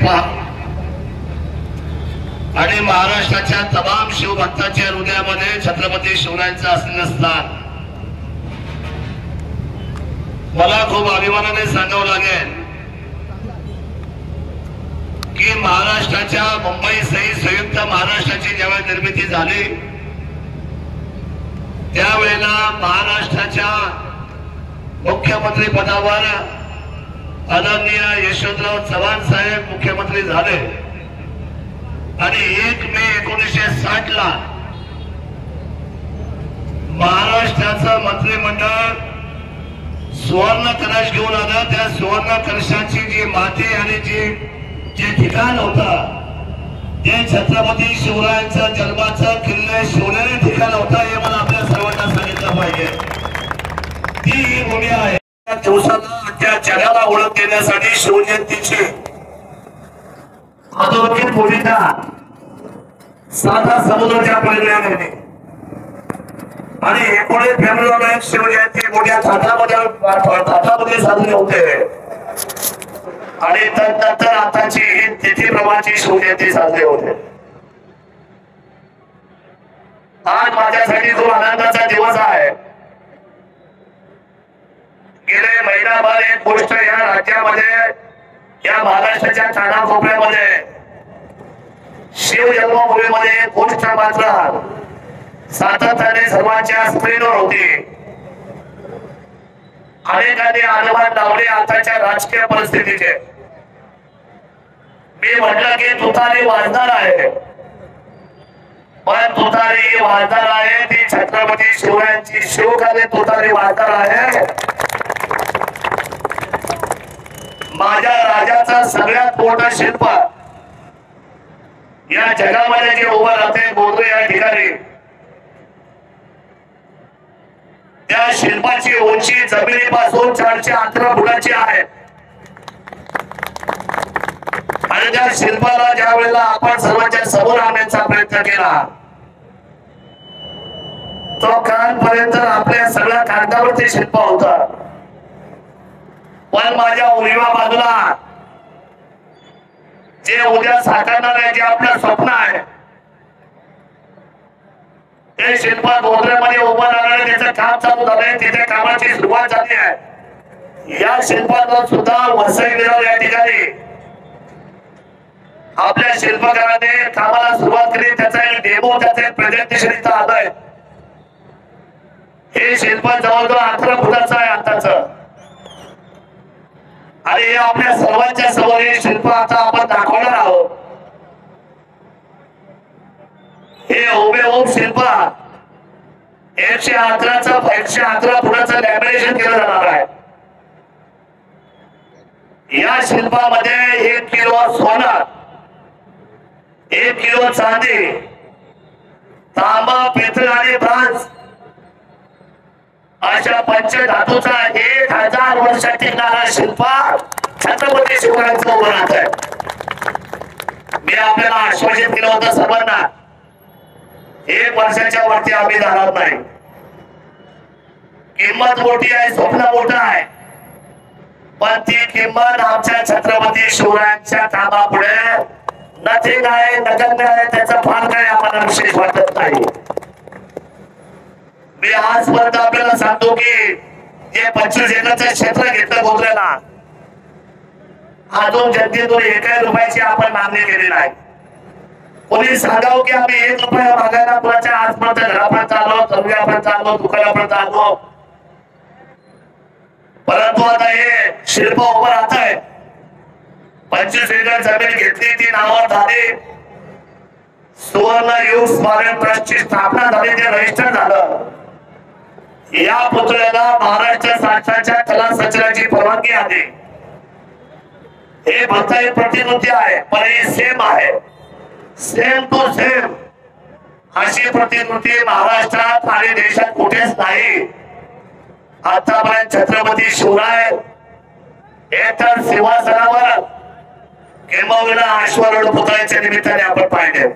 पहा आणि महाराष्ट्राच्या तमाम शिवभक्तांच्या हृदयामध्ये छत्रपती शिवरायांचं असलेलं स्थान मला खूप अभिमानाने सांगावं लागेल की महाराष्ट्राच्या मुंबई सहित संयुक्त महाराष्ट्राची ज्यावेळी निर्मिती झाली त्यावेळेला महाराष्ट्राच्या मुख्यमंत्री पदावर आदरणीय यशवंतराव चव्हाण साहेब मुख्यमंत्री झाले आणि 1 मे 1960 ला महाराष्ट्राचं मंत्रिमंडळ सुवर्ण कलश घेऊन आलं। त्या सुवर्ण कलशाची जी माती आणि जे ठिकाण होतं ते छत्रपती शिवरायांचं जन्माचं किल्ले शिवलेले ठिकाण होतं हे मला आपल्या सर्वांना सांगितलं पाहिजे। ही भूमी आहे दिवसाला त्या जगाला ओळख देण्यासाठी शिवजयंतीची अधोरेखित भूमिका साधा समुद्राच्या पलीकडे आणि 19 फेब्रुवारीला शिवजयंती मोठ्या थाटामध्ये साजरी होते आणि त्यानंतर आताची ही तिथीप्रमाणे शिवजयंती साजरी होते। आज माझ्यासाठी जो आनंदाचा दिवस आहे। गेले महिनाभर एक गोष्ट या राज्यामध्ये या महाराष्ट्राच्या कानाकोपऱ्यामध्ये शिव जन्मभूमीमध्ये एक गोष्ट मात्र सातत्याने सर्वांच्या स्क्रीनवर होती। अनेकांनी अनुमान लावले आताच्या राजकीय परिस्थितीचे। मी म्हटलं की तुतारी वाजणार आहे पण तुतारी वाजणार आहे ती छत्रपती शिवरायांची शिवकालीन तुतारी वाजणार आहे। माझ्या राजाचं सगळ्यात मोठं शिल्प या जगामध्ये जे उभं राहते बोलतो या ठिकाणी त्या शिल्पाची उंची जमिनीपासून 411 फुटाची आहे आणि त्या शिल्पाला ज्या वेळेला आपण सर्वांच्या समोर आणण्याचा प्रयत्न केला तो कालपर्यंत आपल्या सगळ्या कागदावरती शिल्प होता पण माझ्या उजव्या बाजूला जे उद्या साकारणार आहे जे आपलं स्वप्न आहे ते शिल्प गोंधळ्यामध्ये उभं राहणार त्याचं काम चालू झालंय तिथे कामाची सुरुवात झाली आहे। या शिल्पाला सुद्धा वसई विरार या ठिकाणी आपल्या शिल्पकाराने कामाला सुरुवात केली त्याचा एक डेमो त्याचे प्रेझेंटेशन इथं आलंय। हे शिल्प जवळजवळ 11 फुटाचं आहे आताच आणि हे आपल्या सर्वांच्या समोर हे शिल्प आता आपण दाखवणार आहोत। हे हुबेहूब शिल्प 111 फुटाचं लॅमिनेशन केलं जाणार आहे। या शिल्पामध्ये 1 किलो सोनं 1 किलो चांदी तांबा पितळ आणि ब्रांज अशा पंचधातूचा 1000 वर्ष टिकणारा शिल्प छत्रपती शिवरायांचं उभं राहत आहे। मी आपल्याला आश्वासित केलं होतं सर्वांना 1 वर्षाच्या वरती आम्ही जाणार नाही। किंमत मोठी आहे स्वप्न मोठं आहे पण ती किंमत आमच्या छत्रपती शिवरायांच्या कामापुढे नथिंग आहे नगण्य आहे त्याचं फार काही आम्हाला विशेष वाटत नाही। मी आजपर्यंत आपल्याला सांगतो की जे 25 एकरचं क्षेत्र घेतलं गोंधळ्याला अजून जनतेतून 1 रुपयाची आपण मागणी केली नाही। कोणी सांगावं की आम्ही 1 रुपया मागायला कुणाच्या आजपर्यंत घरापर्यंत आलो तरुग्यापर्यंत आलो दुकानापर्यंत आलो परंतु आता हे शिल्प उभं राहत आहे। 25 एकर जमीन घेतली ती नावावर झाली सुवर्ण युग स्मारक ट्रस्टची स्थापना झाली ते रजिस्टर झालं। या पुतळ्याला महाराष्ट्र शासनाच्या कला संचालनाची परवानगी आली। हे भरता एक प्रतिकृती आहे पण हे सेम आहे सेम टू सेम अशी प्रतिकृती महाराष्ट्रात आणि देशात कुठेच नाही। आतापर्यंत छत्रपती शिवराय हे तर सिंहासनावर किंबहुना अश्वारूढ पुतळ्याच्या निमित्ताने आपण पाहिले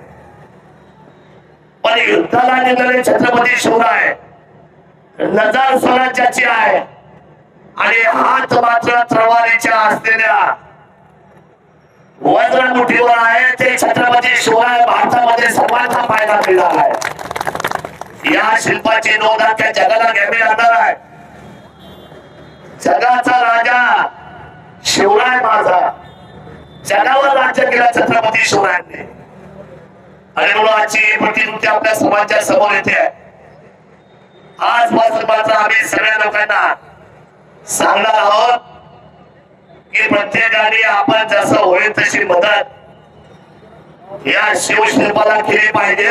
पण युद्धाला निघाले छत्रपती शिवराय नजर स्वराज्याची आहे आणि हात मात्र तलवारीच्या असलेल्या वज्र मुठीवर आहे ते छत्रपती शिवराय भारतामध्ये सर्वांचा फायदा मिळाला आहे। या शिल्पाची नोंद त्या जगाला घ्यावी लागणार आहे। जगाचा राजा शिवराय माझा, जगावर राज्य केलं छत्रपती शिवरायांनी। आणि म्हणून आजची प्रतिकृती आपल्या समाजाच्या समोर येते आहे। आजपासून मात्र आम्ही सगळ्या लोकांना सांगणार आहोत की प्रत्येकाने आपण जसं होईल तशी मदत या शिवशिल्पाला केली पाहिजे।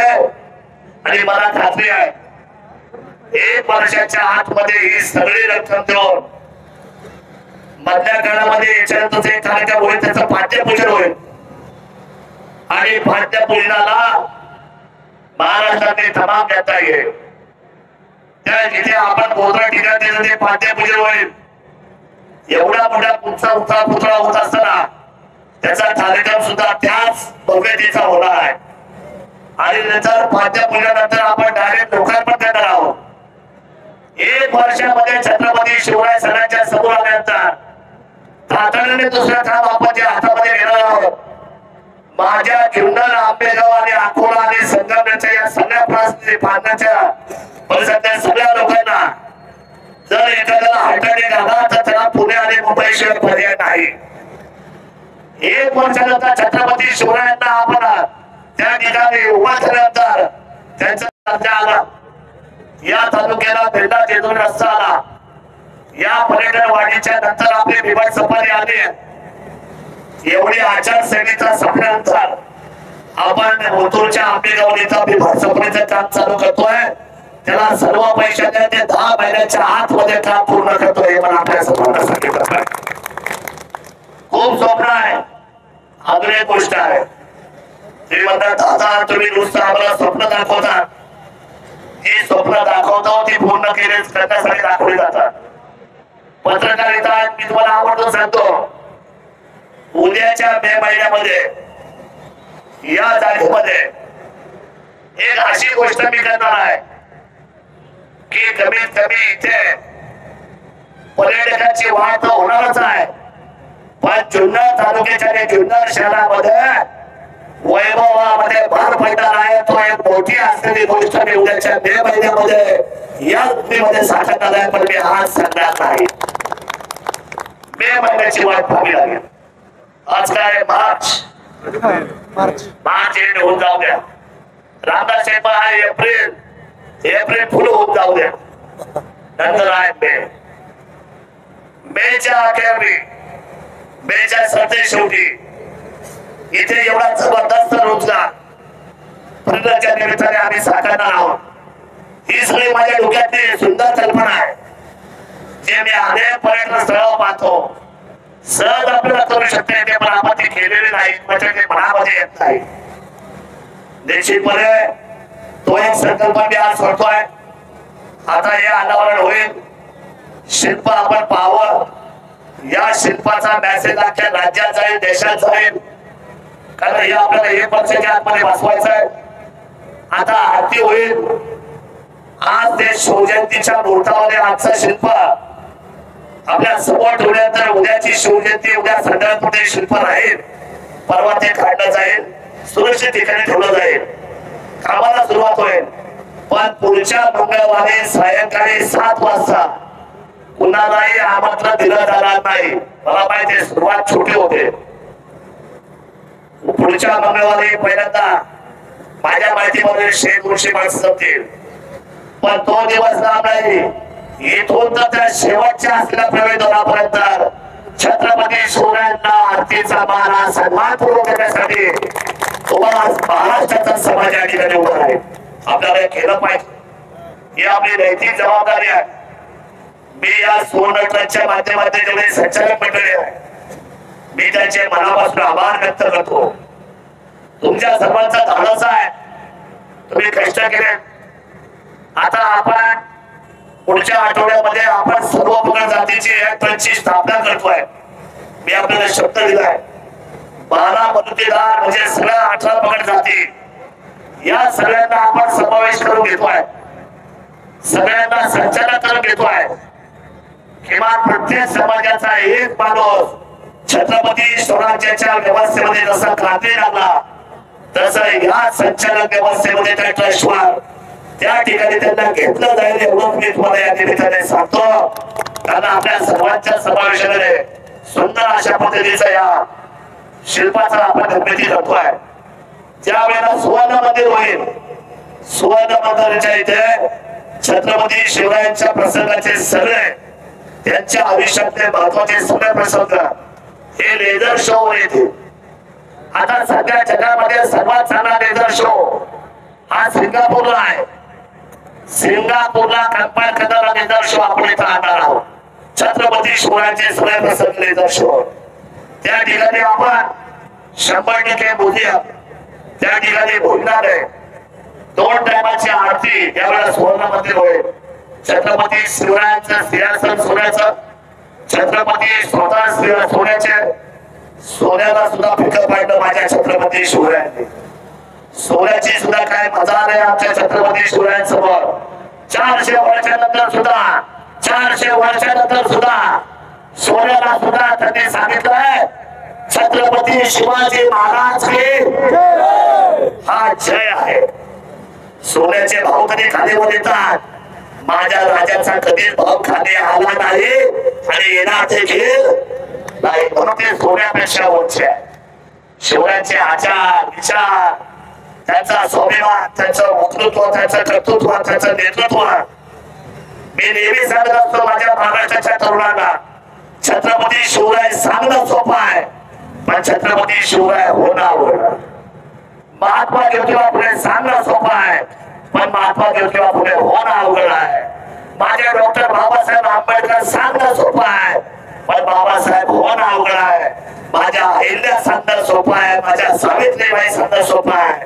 आणि मला खात्री आहे 1 वर्षाच्या आतमध्ये ही सगळी रक्कम देऊन मधल्या काळामध्ये याच्यानंतर एक कार्यक्रम होईल, त्याचं पाद्यपूजन होईल। आणि पाद्यपूजनाला महाराष्ट्रातले तमाम नेता येईल। त्या जिथे आपण गोत्रा ठिकाणी ते पाद्यपूजन होईल। एवढा मोठा पुतळा होत असताना त्याचा कार्यक्रम सुद्धा त्याच भव्यतेचा होणार आहे। आणि नंतर पाद्यपूजनानंतर आपण डायरेक्ट लोकार्पण करणार आहोत। 1 वर्षामध्ये छत्रपती शिवराय सणाच्या समोर आल्यानंतर तातडीने दुसरं काम आपण जे हातामध्ये घेणार आहोत। माझ्या जुन्नर, आंबेगाव आणि अकोला आणि संगमनेरच्या या सगळ्या परिसरातल्या सगळ्या लोकांना जर एखाद्याला हार्टअटॅक आला तर त्याला पुणे आणि मुंबईशिवाय पर्याय नाही। 1 वर्षानंतर छत्रपती शिवरायांना आपण त्या ठिकाणी उभा केल्यानंतर त्यांचा दर्जा आला, या तालुक्याला भेटा देऊन रस्ता आला, या पर्यटन वाढीच्या नंतर आपली बिबट सफारी आली। एवढी आचारसंहिता संपल्यानंतर आपण ओतूरच्या आंबेगावलीचा बिबट सफारीचं काम चालू करतोय। त्याला सर्व पैशाने ते 10 महिन्याच्या आतमध्ये काम पूर्ण करतोय हे मला आपल्या सर्वांना सांगितलं आहे। खूप स्वप्न आहे, अजून एक गोष्ट आहे। ते म्हणतात दादा तुम्ही नुसतं आम्हाला स्वप्न दाखवता, जी स्वप्न दाखवतो ती पूर्ण करण्यासाठी दाखवली जातात। पत्रकारिता मी तुम्हाला आवडतो सांगतो, उद्याच्या मे महिन्यामध्ये या जागेमध्ये एक अशी गोष्ट मी करणार आहे की कमीत कमी इथे पर्यटकांची वाढ तर होणारच आहे, पण जुन्नर तालुक्याच्या आणि जुन्नर शहरामध्ये वैभवामध्ये भर पडणार आहे। तो एक मोठी असलेली गोष्ट मी उद्याच्या मे महिन्यामध्ये या मध्ये साकारणार आहे। पण मी आज सांगणार नाही, मे महिन्याची वाट पाहावी लागेल। आज काय मार्च एंड होऊन जाऊ द्या, रामदास साहेब आहे एप्रिल फुल होऊन जाऊ द्या, नंतर आहे मेच्या अखेरी, मेच्या सरते शेवटी इथे एवढा जबरदस्त रोजगार पर्यटनाच्या निमित्ताने आम्ही साकारणार आहोत। ही सगळी माझ्या डोक्यातली सुंदर कल्पना आहे, जे मी अनेक पर्यटन स्थळ पाहतो। सहज आपल्याला करू शकते ते, पण आपण ती केलेली नाही, म्हणजे ते मनामध्ये येत नाही। निश्चितपणे तो एक संकल्प मी आज करतोय। आता हे अनावरण होईल, शिल्प आपण पाहावं, या शिल्पाचा मेसेज अख्ख्या राज्यात जाईल, देशात जाईल, कारण हे आपल्याला 1 वर्षाच्या आतमध्ये बसवायचं आहे। आता आरती होईल, आज ते शिवजयंतीच्या मुहूर्तामध्ये आजचं शिल्प आपल्या समोर ठेवल्यानंतर उद्याची शिवजयंती, उद्या संध्याकाळी शिल्प राहील, परवा ते काढलं जाईल, सुरक्षित ठिकाणी ठेवलं जाईल, कामाला सुरुवात होईल। पण पुढच्या मंगळवारी सायंकाळी 7 वाजता कुणालाही आमंत्रण दिलं जाणार नाही। मला माहिती सुरुवात छोटी होते, पुढच्या मंगळवारी पहिल्यांदा माझ्या माहितीमध्ये 100-200 माणसं जमतील, पण तो दिवस लांब नाही। इथून तर त्या शेवटच्या असलेल्या प्रवेशद्वारापर्यंत छत्रपती शिवरायांना आरतीचा मान सन्मान पूर्वक देण्यासाठी तुम्हाला महाराष्ट्राचा समाज या ठिकाणी उभा आहे। आपल्याला हे केलं पाहिजे, ही आपली नैतिक जबाबदारी आहे। मी या सुवर्ण ट्रस्टच्या माध्यमातून जेवढे संचालक मंडळी आहे, मी त्यांचे मनापासून आभार व्यक्त करतो। तुमच्या सर्वांचा धाडस आहे, तुम्ही कष्ट केले। आता आपण पुढच्या आठवड्यामध्ये आपण सर्व पगड जातीची एक ट्रस्टची स्थापना करतोय। मी आपल्याला शब्द दिलाय, 12 मदतीदार म्हणजे सगळ्या 18 पगड जाती, या सगळ्यांना आपण समावेश करून घेतोय, सगळ्यांना संचालक करून घेतोय। किमान प्रत्येक समाजाचा एक माणूस छत्रपती स्वराज्याच्या व्यवस्थेमध्ये जसा क्रांती लागला तसं या संचालक व्यवस्थेमध्ये त्या ट्रस्टवर त्या ठिकाणी त्यांना घेतलं जाईल एवढं मी तुम्हाला या निमित्ताने सांगतो. कारण आपल्या सर्वांच्या समावेशाने सुंदर अशा पद्धतीचा या शिल्पाचा आपण निर्मिती करतोय. ज्या वेळेला सुवर्ण मंदिर होईल, सुवर्ण मंदिराच्या इथे छत्रपती शिवरायांच्या प्रसंगाचे सगळे त्यांच्या आयुष्यातले महत्वाचे सगळे प्रसंग हे लेझर शो येतील. आता सध्या जगामध्ये सर्वात चांगला लेझर शो हा सिंगापूरला आहे. सिंगापूरला कंपेअर करणारा लेझर शो आपण इथं आणणार आहोत. छत्रपती शिवरायांचे सगळे प्रसंग लेझर शो त्या ठिकाणी आपण 100% बोलूया. त्या ठिकाणी बोलणार आहे. 2 टायमाची आरती त्यावेळेला सुवर्ण मंदिर होईल. छत्रपती शिवरायांचं सिंहासन सोन्याचं, छत्रपती स्वतः सोन्याचे, सोन्याला सुद्धा फिकं पाडलं माझ्या छत्रपती शिवरायांनी. सोन्याची सुद्धा काय मजा नाही आमच्या छत्रपती शिवरायांसमोर. 400 वर्षानंतर सुद्धा 400 वर्षानंतर सुद्धा सोन्याला सुद्धा त्यांनी सांगितलंय छत्रपती शिवाजी महाराज के हा जय आहे. सोन्याचे भाव कधी खालीवर येतात, माझ्या राजाचा कधीच भाव खाली आला नाही आणि येणार देखील नाही. म्हणून ते सोन्यापेक्षा उंच आहे. शिवरायांचे आचार विचार, त्यांचा स्वाभिमान, त्यांचं वक्तृत्व, त्यांचं कर्तृत्व, त्यांचं नेतृत्व. मी नेहमी सांगत असतो माझ्या महाराष्ट्राच्या तरुणांना, छत्रपती शिवराय सांगणं सोपं आहे पण छत्रपती शिवराय होणं अवघड. महात्मा ज्योतिबा फुले सांगणं सोपं आहे पण महात्मा ज्योतिबा फुले होणं अवघड आहे. माझे डॉक्टर बाबासाहेब आंबेडकर सांगणं सोपं आहे पण बाबासाहेब होणं अवघड आहे. माझ्या अहिल्या सांगणं सोपं आहे, माझ्या सावित्रीबाई सांगणं सोपं आहे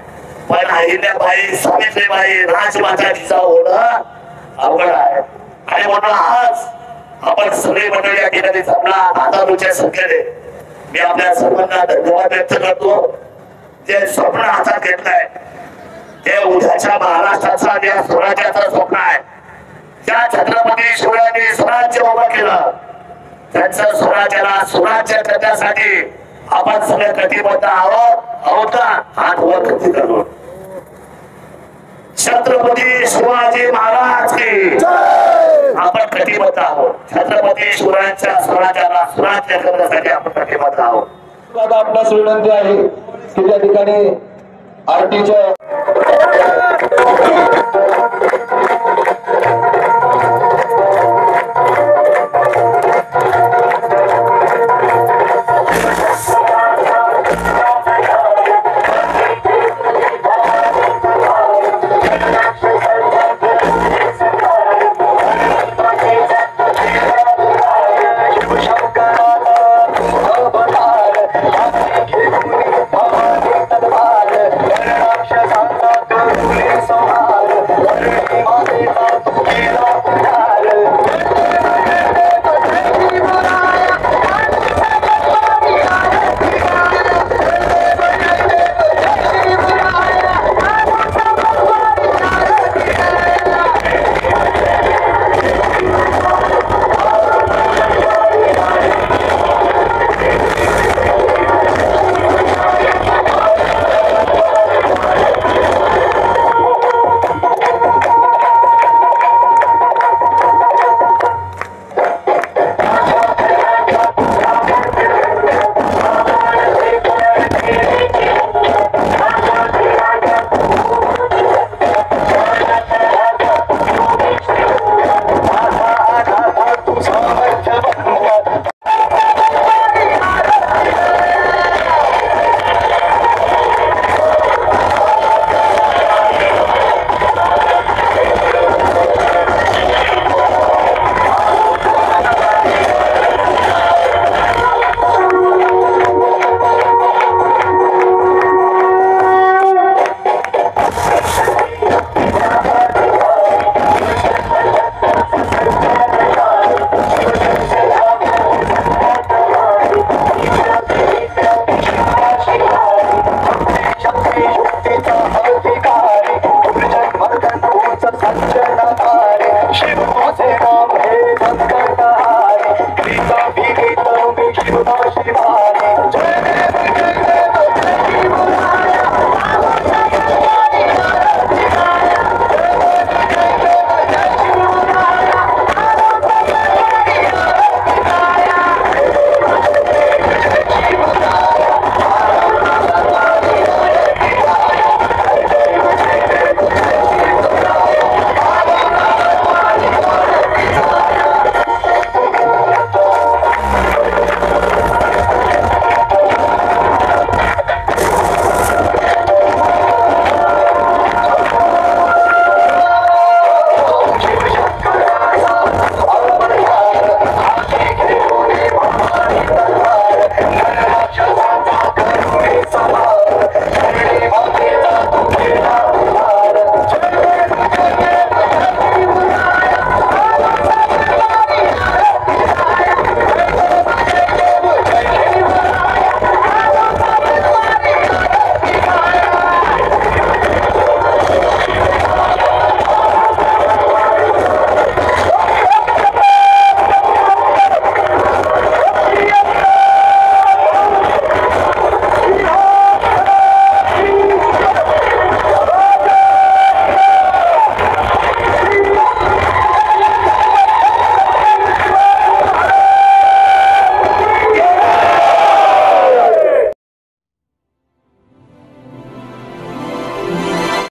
पण अहिल्याबाई, सावित्रीबाई, राजमाता जिजाऊ होणं अवघड आहे. आणि म्हणून आज आपण सगळी मंडळी या ठिकाणी जमला हजारोच्या संख्येने. मी आपल्या सर्वांना धन्यवाद व्यक्त करतो. जे स्वप्न हातात घेतलंय ते उद्याच्या महाराष्ट्राचा या स्वराज्याचं स्वप्न आहे. त्या छत्रपती शिवरायांनी स्वराज्य उभं केलं. त्यांचं स्वराज्याला सुराज्य करण्यासाठी आपण सगळे कटिबद्ध आहोत ना. हात वर कधी करू. छत्रपती शिवाजी महाराज की आपण कटिबद्ध आहोत. छत्रपती शिवरायांच्या स्वराज्याला सुराज्य करण्यासाठी आपण कटिबद्ध आहोत. आपणास विनंती आहे की त्या ठिकाणी आरतीच्या